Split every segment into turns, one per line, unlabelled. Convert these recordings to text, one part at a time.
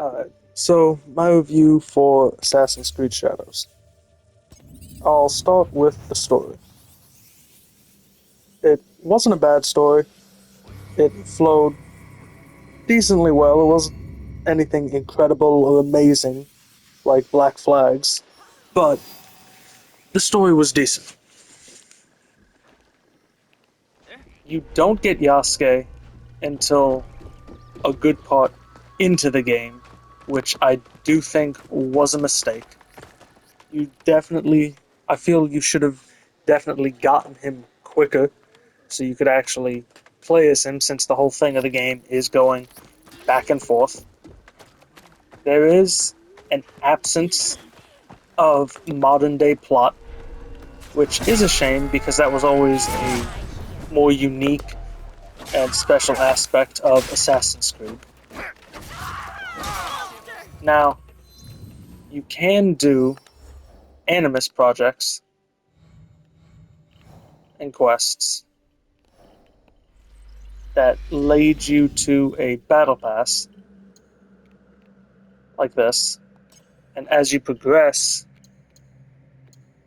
Alright, so my review for Assassin's Creed Shadows. I'll start with the story. It wasn't a bad story. It flowed decently well. It wasn't anything incredible or amazing like Black Flags, but the story was decent. You don't get Yasuke until a good part into the game, which I do think was a mistake. You definitely, I feel you should have definitely gotten him quicker so you could actually play as him since the whole thing of the game is going back and forth. There is an absence of modern day plot, which is a shame because that was always a more unique and special aspect of Assassin's Creed. Now, you can do Animus projects and quests that lead you to a battle pass like this, and as you progress,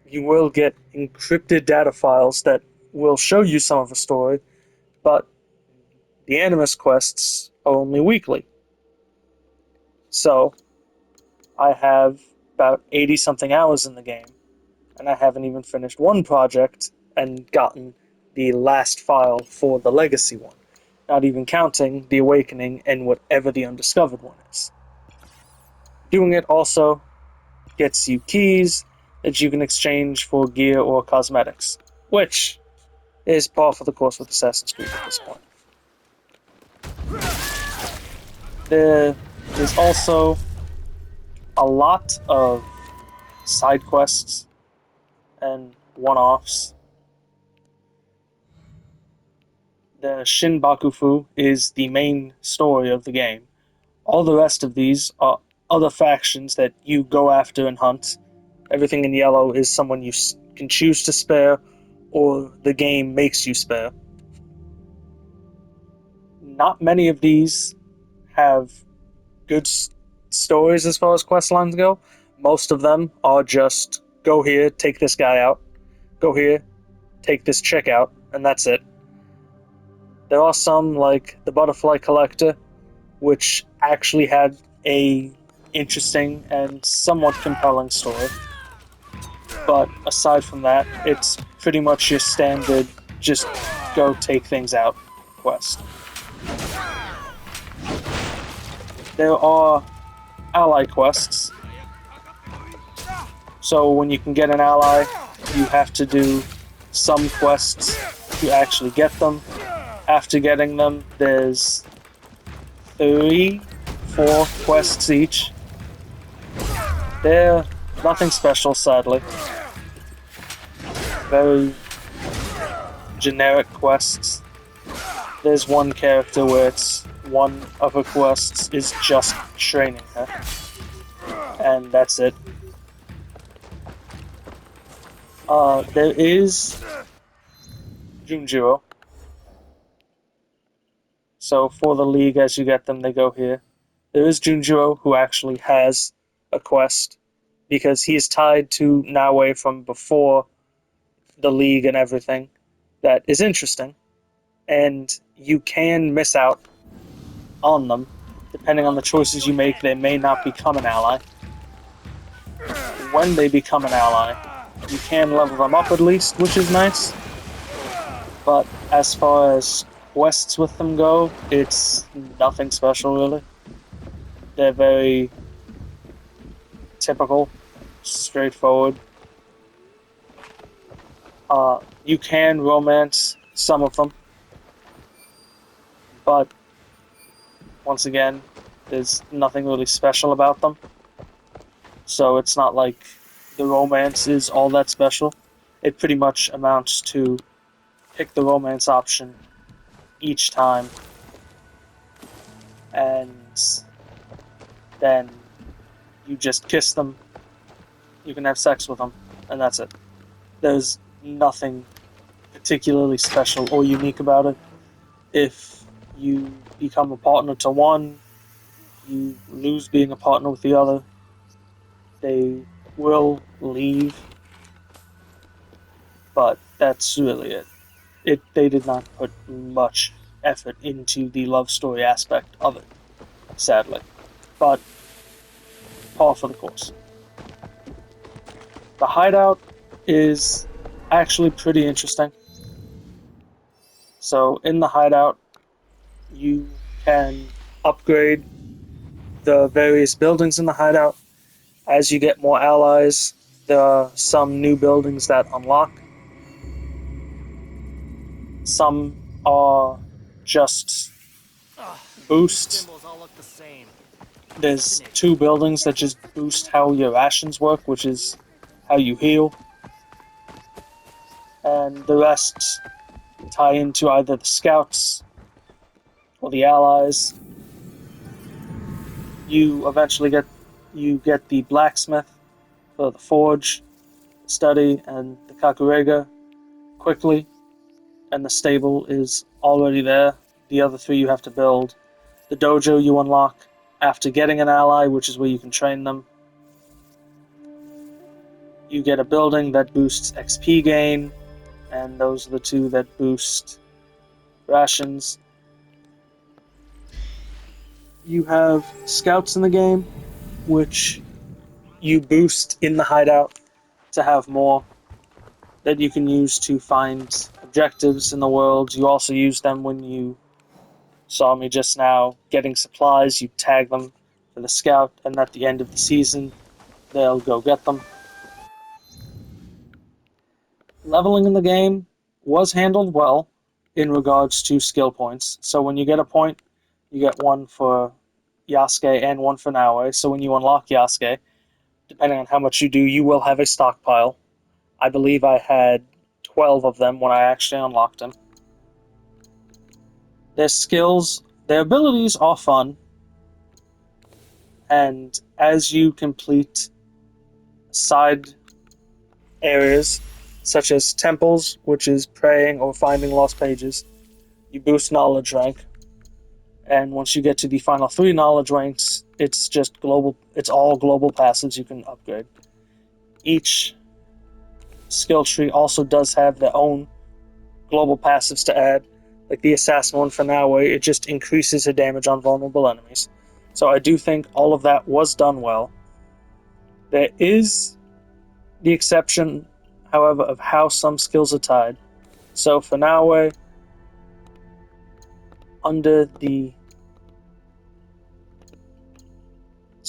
you will get encrypted data files that will show you some of the story, but the Animus quests are only weekly. So, I have about 80 something hours in the game, and I haven't even finished one project and gotten the last file for the legacy one, not even counting the Awakening and whatever the undiscovered one is. Doing it also gets you keys that you can exchange for gear or cosmetics, which is par for the course with Assassin's Creed at this point. There is also a lot of side quests and one-offs. The Shin Bakufu is the main story of the game. All the rest of these are other factions that you go after and hunt. Everything in yellow is someone you can choose to spare, or the game makes you spare. Not many of these have good stories as far as quest lines go. Most of them are just go here, take this guy out, go here, take this chick out, and that's it. There are some like the Butterfly Collector, which actually had a interesting and somewhat compelling story. But aside from that, it's pretty much your standard just go take things out quest. There are ally quests. So when you can get an ally, you have to do some quests to actually get them. After getting them, there's 4 quests each. They're nothing special, sadly. Very generic quests. There's one character where it's one of her quests is just training her. And that's it. There is Junjuro. So for the League, as you get them, they go here. There is Junjuro, who actually has a quest, because he is tied to Naue from before the League and everything. That is interesting. And you can miss out on them. Depending on the choices you make, they may not become an ally. When they become an ally, you can level them up at least, which is nice. But as far as quests with them go, it's nothing special really. They're very typical, straightforward. You can romance some of them, but once again, there's nothing really special about them. So it's not like the romance is all that special. It pretty much amounts to pick the romance option each time, and then you just kiss them, you can have sex with them, and that's it. There's nothing particularly special or unique about it. If you become a partner to one, you lose being a partner with the other, they will leave, but that's really it. They did not put much effort into the love story aspect of it, sadly. But par for the course. The hideout is actually pretty interesting. So in the hideout, you can upgrade the various buildings in the hideout. As you get more allies, there are some new buildings that unlock. Some are just boosts. There's two buildings that just boost how your rations work, which is how you heal. And the rest tie into either the scouts or the allies. You eventually get the blacksmith for the forge, the study, and the kakurega quickly, and the stable is already there. The other three you have to build. The dojo you unlock after getting an ally, which is where you can train them. You get a building that boosts XP gain, and those are the two that boost rations. You have scouts in the game, which you boost in the hideout to have more that you can use to find objectives in the world. You also use them when you saw me just now getting supplies. You tag them for the scout, and at the end of the season, they'll go get them. Leveling in the game was handled well in regards to skill points. So when you get a point, you get one for Yasuke and one for Naoe. So when you unlock Yasuke, depending on how much you do, you will have a stockpile. I believe I had 12 of them when I actually unlocked him. Their skills, their abilities are fun, and as you complete side areas, such as temples, which is praying or finding lost pages, you boost knowledge rank. And once you get to the final 3 knowledge ranks, it's all global passives you can upgrade. Each skill tree also does have their own global passives to add. Like the assassin one for Naoe, it just increases her damage on vulnerable enemies. So I do think all of that was done well. There is the exception, however, of how some skills are tied. So for Naoe, there's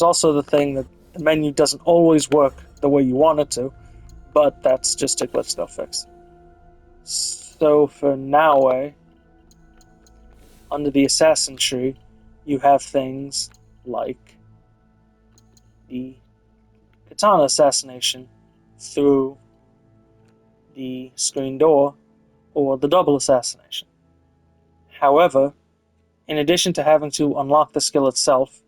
also the thing that the menu doesn't always work the way you want it to, but that's just a glitch they'll fix. So for Naoe, under the assassin tree, you have things like the katana assassination through the screen door or the double assassination. However, in addition to having to unlock the skill itself,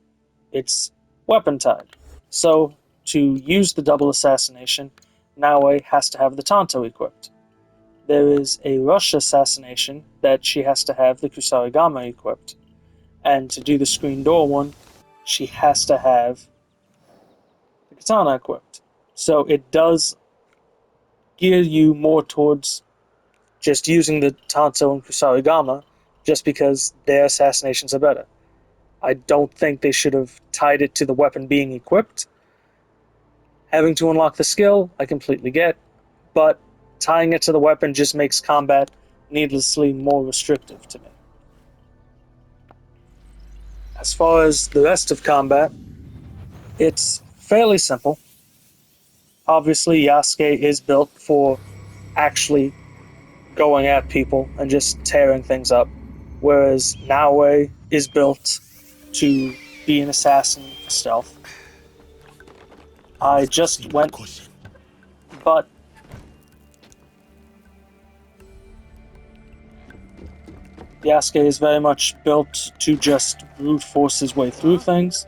it's weapon tied. So to use the double assassination, Naoe has to have the Tanto equipped. There is a rush assassination that she has to have the Kusarigama equipped. And to do the screen door one, she has to have the katana equipped. So it does gear you more towards just using the Tanto and Kusarigama, just because their assassinations are better. I don't think they should have tied it to the weapon being equipped. Having to unlock the skill, I completely get, but tying it to the weapon just makes combat needlessly more restrictive to me. As far as the rest of combat, it's fairly simple. Obviously, Yasuke is built for actually going at people and just tearing things up, whereas Naoe is built to be an assassin for stealth. I just went, but Yasuke is very much built to just brute force his way through things.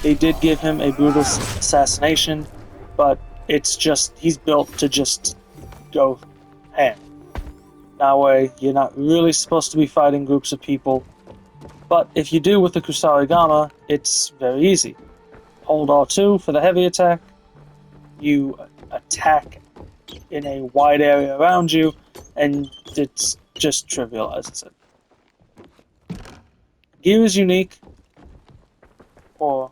They did give him a brutal assassination, but it's just, he's built to just go ham. Naoe, you're not really supposed to be fighting groups of people, But if you do with the Kusarigama, it's very easy. Hold R2 for the heavy attack, you attack in a wide area around you, and it just trivializes it. Gear is unique, or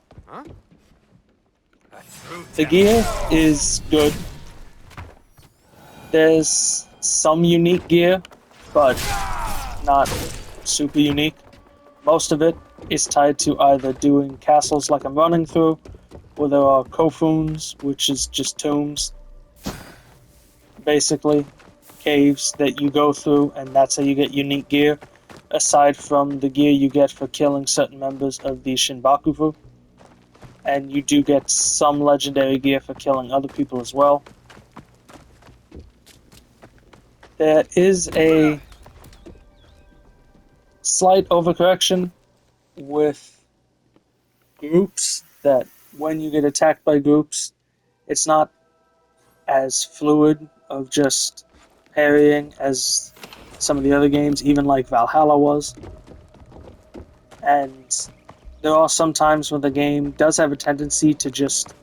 the gear is good. There's some unique gear, but not super unique. Most of it is tied to either doing castles like I'm running through, or there are kofuns, which is just tombs. Basically, caves that you go through, and that's how you get unique gear, aside from the gear you get for killing certain members of the Shinbakufu. And you do get some legendary gear for killing other people as well. There is a slight overcorrection with groups, that when you get attacked by groups, it's not as fluid of just parrying as some of the other games, even like Valhalla was. And there are some times when the game does have a tendency to just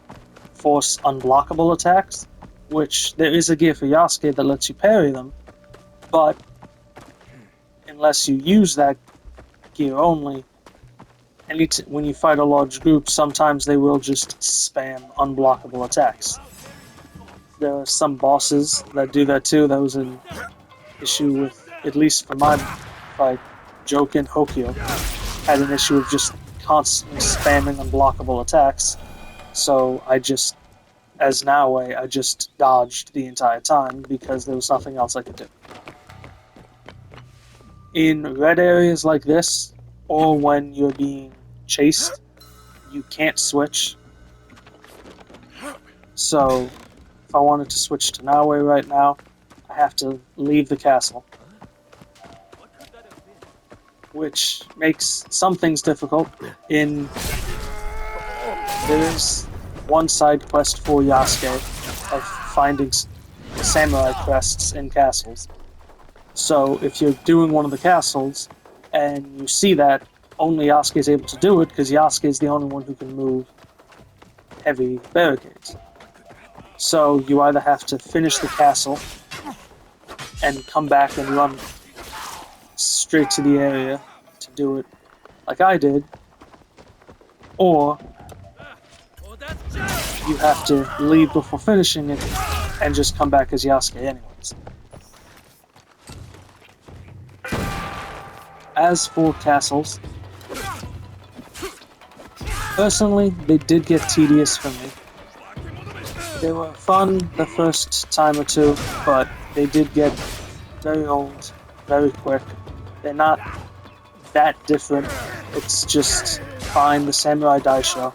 force unblockable attacks, which there is a gear for Yasuke that lets you parry them, but unless you use that gear only, when you fight a large group, sometimes they will just spam unblockable attacks. There are some bosses that do that too. That was an issue with, at least for my fight, Jokin Hokyo had an issue of just constantly spamming unblockable attacks. So as Naoe, I just dodged the entire time because there was nothing else I could do. In red areas like this, or when you're being chased, you can't switch. So if I wanted to switch to Naoe right now, I have to leave the castle, which makes some things difficult. There is one side quest for Yasuke of finding samurai crests in castles. So if you're doing one of the castles and you see that, only Yasuke is able to do it because Yasuke is the only one who can move heavy barricades. So you either have to finish the castle and come back and run straight to the area to do it like I did, or you have to leave before finishing it and just come back as Yasuke anyways. As for castles, personally, they did get tedious for me. They were fun the first time or two, but they did get very old, very quick. They're not that different. It's just find the Samurai Daisho.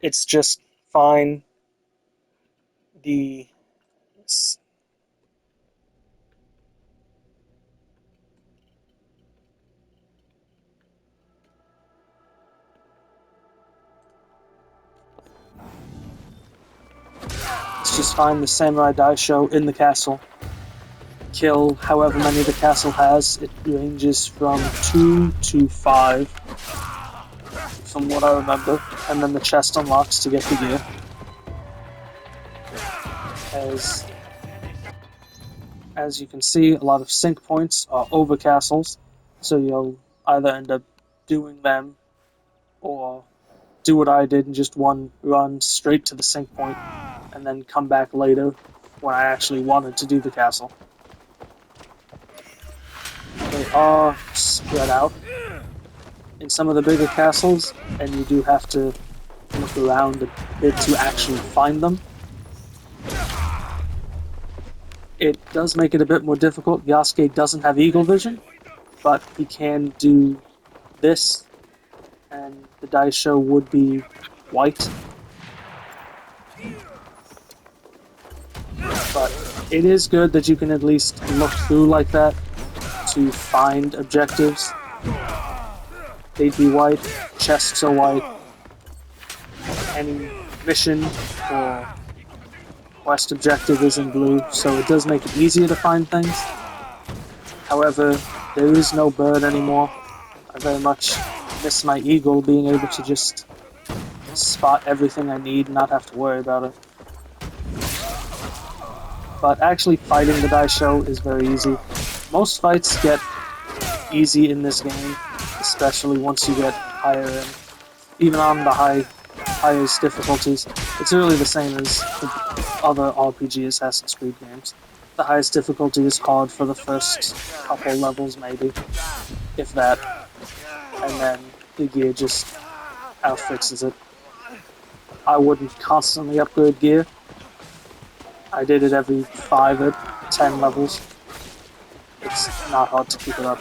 It's just find the Samurai Daisho in the castle. Kill however many the castle has. It ranges from 2 to 5, from what I remember, and then the chest unlocks to get the gear. As you can see, a lot of sync points are over castles, so you'll either end up doing them or do what I did and just run straight to the sync point and then come back later when I actually wanted to do the castle. They are spread out in some of the bigger castles, and you do have to look around a bit to actually find them. It does make it a bit more difficult. Yasuke doesn't have eagle vision, but he can do this, and the Daisho would be white. But it is good that you can at least look through like that to find objectives. They'd be white, chests are white, any mission or quest objective is in blue, so it does make it easier to find things. However, there is no bird anymore. I very much miss my eagle being able to just spot everything I need and not have to worry about it. But actually fighting the Daisho is very easy. Most fights get easy in this game, especially once you get higher in. Even on the highest difficulties, it's really the same as the other RPG Assassin's Creed games. The highest difficulty is hard for the first couple levels, maybe, if that, and then the gear just outfixes it. I wouldn't constantly upgrade gear. I did it every 5 or 10 levels. It's not hard to keep it up.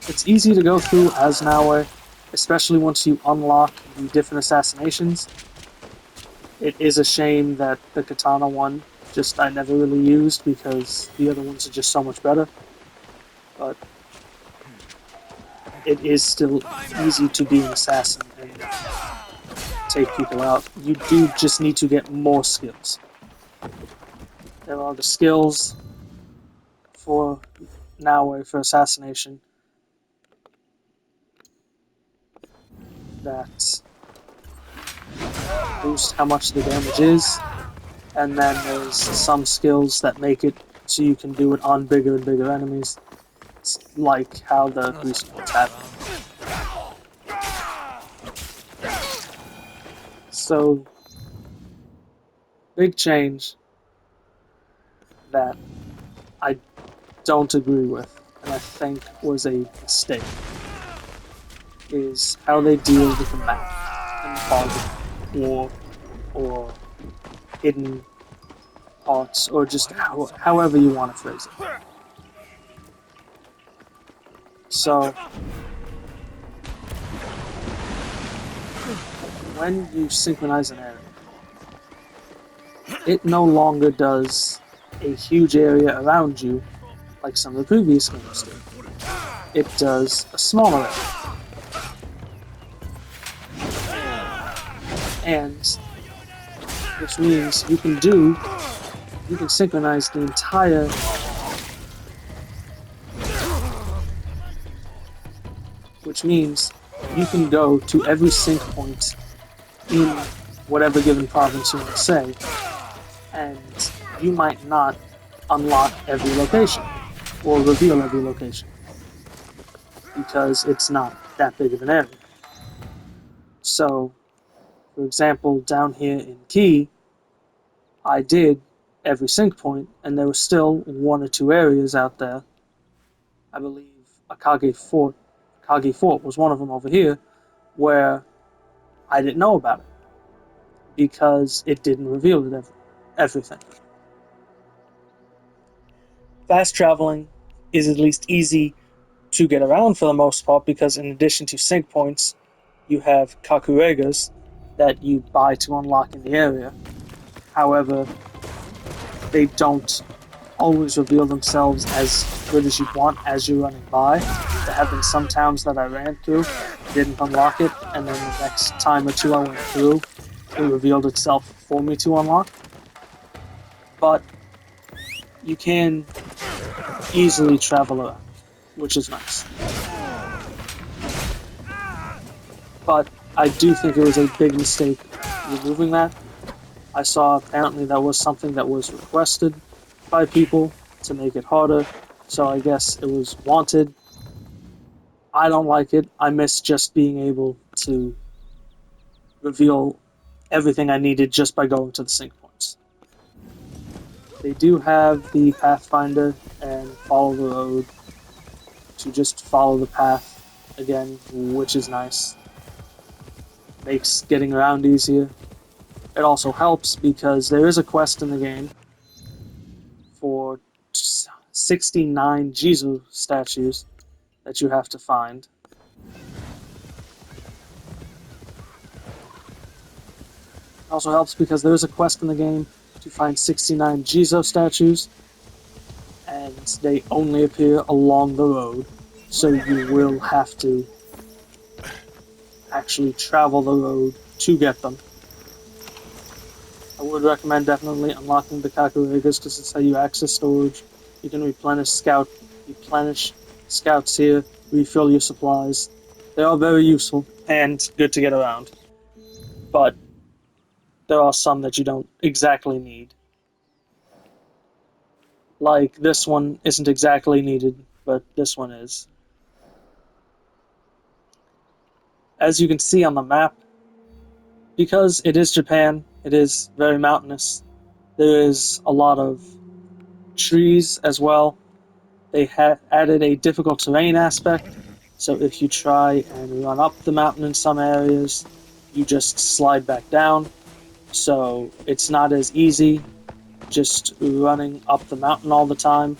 It's easy to go through as Naoe, especially once you unlock the different assassinations. It is a shame that the katana one I never really used because the other ones are just so much better. But it is still easy to be an assassin and take people out. You do just need to get more skills. There are the skills for Naoe for assassination that boost how much the damage is, and then there's some skills that make it so you can do it on bigger and bigger enemies. It's like how the grease ones happen. So, big change that I don't agree with, and I think was a mistake, is how they deal with the map and fog or hidden parts, or just however you want to phrase it. So, when you synchronize an area, it no longer does a huge area around you like some of the previous games did. It does a smaller area. And which means you can synchronize the entire which means you can go to every sync point in whatever given province you want to say, and you might not unlock every location or reveal every location because it's not that big of an area. So, for example, down here in Key, I did every sync point, and there were still 1 or 2 areas out there. I believe Akage Fort was one of them over here, where I didn't know about it because it didn't reveal everything. Fast traveling is at least easy to get around for the most part because in addition to sync points, you have Kakuregas that you buy to unlock in the area. However, they don't always reveal themselves as good as you want as you're running by. There have been some towns that I ran through, didn't unlock it, and then the next time or two I went through, it revealed itself for me to unlock. But you can easily travel around, which is nice. But I do think it was a big mistake removing that. I saw apparently that was something that was requested by people to make it harder, so I guess it was wanted. I don't like it. I miss just being able to reveal everything I needed just by going to the sync points. They do have the Pathfinder and Follow the Road to just follow the path again, which is nice. Makes getting around easier. It also helps because there is a quest in the game for 69 Jizo statues that you have to find. It also helps because there is a quest in the game to find 69 Jizo statues, and they only appear along the road, so you will have to actually travel the road to get them. I would recommend definitely unlocking the Kakuregas because it's how you access storage. You can replenish scouts here, refill your supplies. They are very useful and good to get around, but there are some that you don't exactly need. Like this one isn't exactly needed, but this one is. As you can see on the map, because it is Japan, it is very mountainous. There is a lot of trees as well. They have added a difficult terrain aspect, so if you try and run up the mountain in some areas, you just slide back down. So it's not as easy just running up the mountain all the time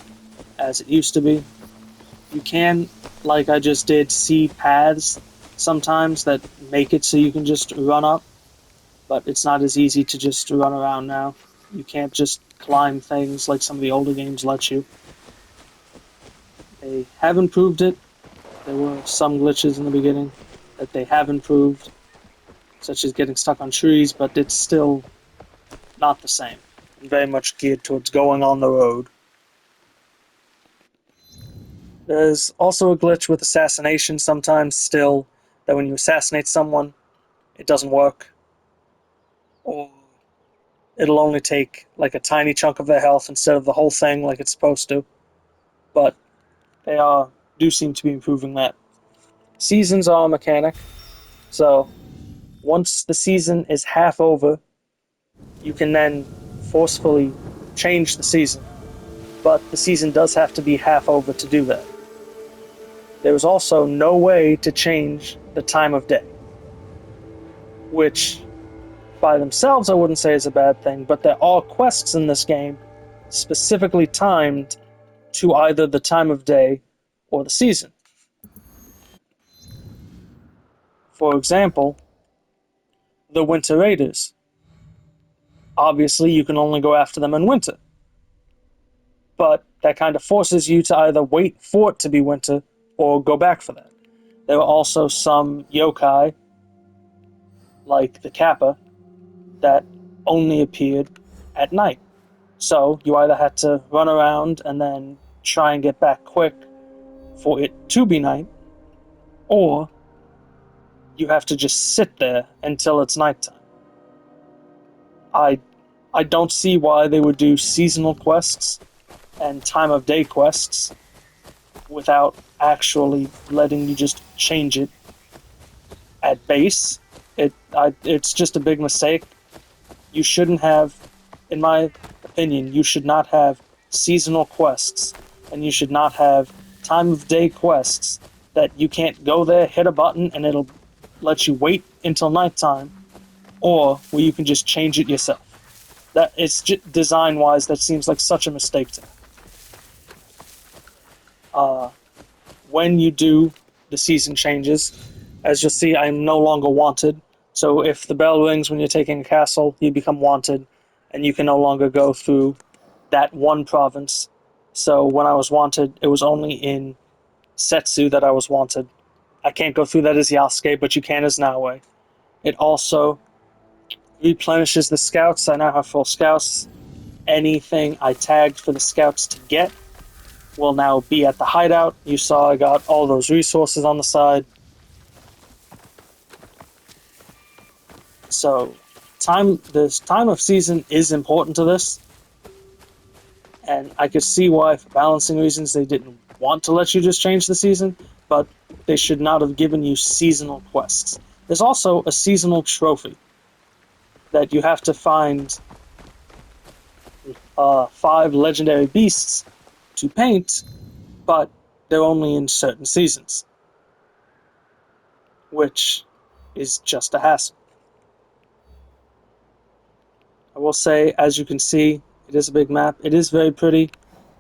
as it used to be. You can, like I just did, see paths sometimes that make it so you can just run up, but it's not as easy to just run around now. You can't just climb things like some of the older games let you. They have improved it. There were some glitches in the beginning that they have improved, such as getting stuck on trees, but it's still not the same. Very much geared towards going on the road. There's also a glitch with assassination sometimes still, that when you assassinate someone, it doesn't work. Or it'll only take like a tiny chunk of their health instead of the whole thing like it's supposed to. But they do seem to be improving that. Seasons are a mechanic, so once the season is half over, you can then forcefully change the season. But the season does have to be half over to do that. There is also no way to change the time of day, which by themselves I wouldn't say is a bad thing, but there are quests in this game specifically timed to either the time of day or the season. For example, the Winter Raiders. Obviously, you can only go after them in winter, but that kind of forces you to either wait for it to be winter or go back for that. There were also some yokai, like the Kappa, that only appeared at night. So you either had to run around and then try and get back quick for it to be night, or you have to just sit there until it's nighttime. I I don't see why they would do seasonal quests and time of day quests without actually letting you just change it at base. It's just a big mistake. You shouldn't have, in my opinion, you should not have seasonal quests, and you should not have time of day quests that you can't go there, hit a button, and it'll let you wait until nighttime, or where you can just change it yourself. That it's design wise, that seems like such a mistake to me. When you do the season changes, as you'll see, I'm no longer wanted. So if the bell rings when you're taking a castle, you become wanted, and you can no longer go through that one province. So when I was wanted, it was only in Setsu that I was wanted. I can't go through that as Yasuke, but you can as Naoe. It also replenishes the scouts. I now have full scouts. Anything I tagged for the scouts to get will now be at the hideout. You saw I got all those resources on the side. So this time of season is important to this, and I could see why, for balancing reasons, they didn't want to let you just change the season, but they should not have given you seasonal quests. There's also a seasonal trophy that you have to find 5 legendary beasts to paint, but they're only in certain seasons, which is just a hassle. I will say, as you can see, it is a big map. It is very pretty.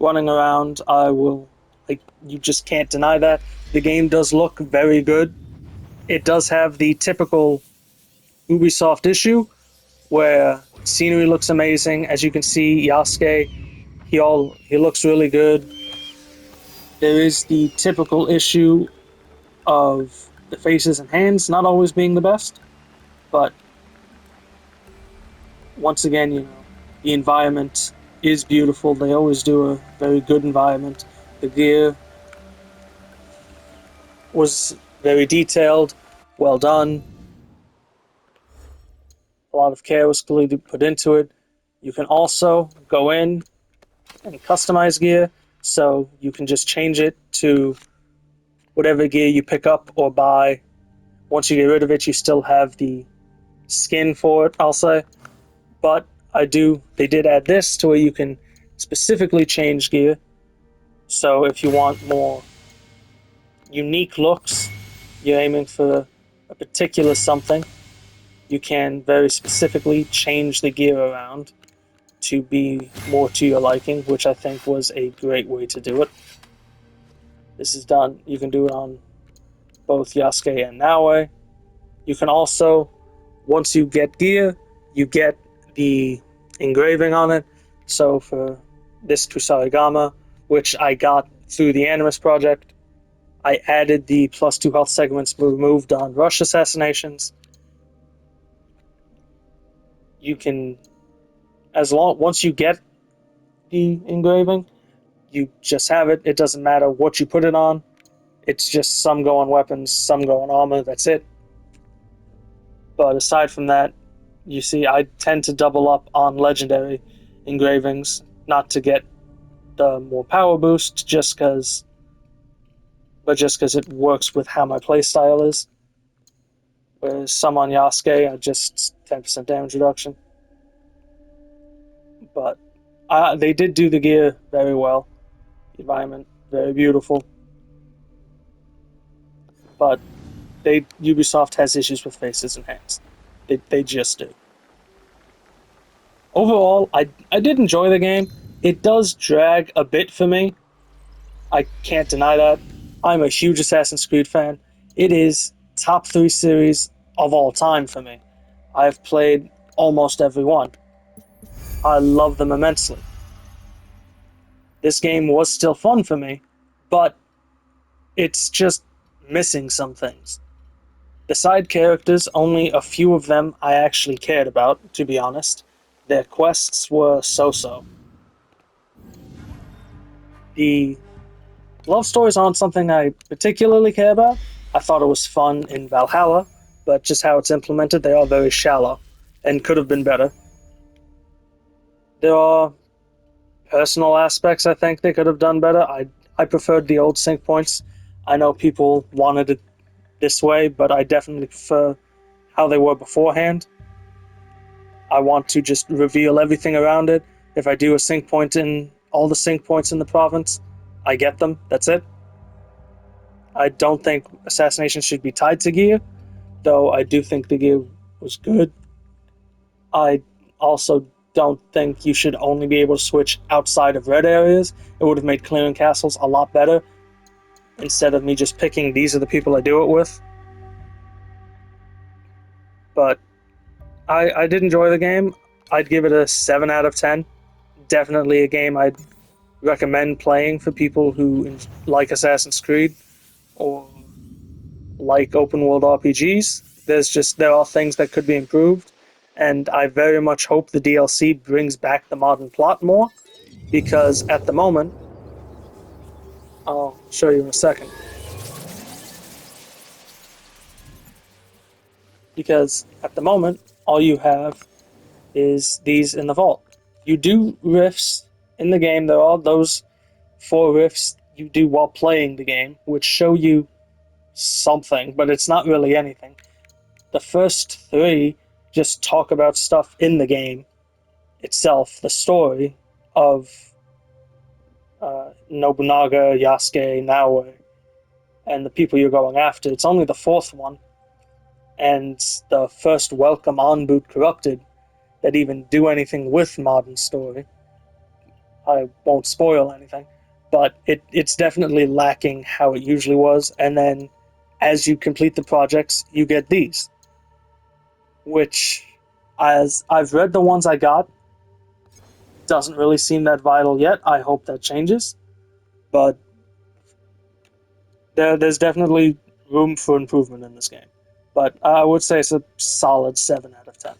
Running around, you just can't deny that. The game does look very good. It does have the typical Ubisoft issue where scenery looks amazing. As you can see, Yasuke, he looks really good. There is the typical issue of the faces and hands not always being the best, but once again, the environment is beautiful. They always do a very good environment. The gear was very detailed, well done. A lot of care was clearly put into it. You can also go in and customize gear, so you can just change it to whatever gear you pick up or buy. Once you get rid of it, you still have the skin for it, I'll say. But they did add this to where you can specifically change gear. So if you want more unique looks, you're aiming for a particular something, you can very specifically change the gear around to be more to your liking, which I think was a great way to do it. This is done, you can do it on both Yasuke and Naoe. You can also, once you get gear, you get the engraving on it. So for this Kusarigama, which I got through the Animus project, I added the +2 health segments removed on rush assassinations. You can, once you get the engraving, you just have it. It doesn't matter what you put it on. It's just some go on weapons, some go on armor. That's it. But aside from that, you see, I tend to double up on legendary engravings, not to get the more power boost, but just because it works with how my playstyle is. Whereas some on Yasuke are just 10% damage reduction. But they did do the gear very well. The environment, very beautiful. But Ubisoft has issues with faces and hands. They just do. Overall, I did enjoy the game. It does drag a bit for me. I can't deny that. I'm a huge Assassin's Creed fan. It is top 3 series of all time for me. I've played almost every one. I love them immensely. This game was still fun for me, but it's just missing some things. The side characters, only a few of them I actually cared about, to be honest. Their quests were so-so. The love stories aren't something I particularly care about. I thought it was fun in Valhalla, but just how it's implemented, they are very shallow and could have been better. There are personal aspects I think they could have done better. I preferred the old sync points. I know people wanted it this way, but I definitely prefer how they were beforehand. I want to just reveal everything around it. If I do a sync point in all the sync points in the province, I get them. That's it. I don't think assassination should be tied to gear, though I do think the gear was good. I also don't think you should only be able to switch outside of red areas. It would have made clearing castles a lot better instead of me just picking these are the people I do it with. But I did enjoy the game. I'd give it a 7 out of 10. Definitely a game I'd recommend playing for people who like Assassin's Creed or like open world RPGs. There are things that could be improved, and I very much hope the DLC brings back the modern plot more, because at the moment, I'll show you in a second, because at the moment, all you have is these in the vault. You do rifts in the game, there are those 4 rifts you do while playing the game, which show you something, but it's not really anything. The first 3 just talk about stuff in the game itself, the story of Nobunaga, Yasuke, Naoe, and the people you're going after. It's only the 4th one, and the first welcome on Boot Corrupted that even do anything with modern story. I won't spoil anything, but it's definitely lacking how it usually was, and then as you complete the projects, you get these, which, as I've read the ones I got, doesn't really seem that vital yet. I hope that changes, but there's definitely room for improvement in this game. But I would say it's a solid 7 out of 10.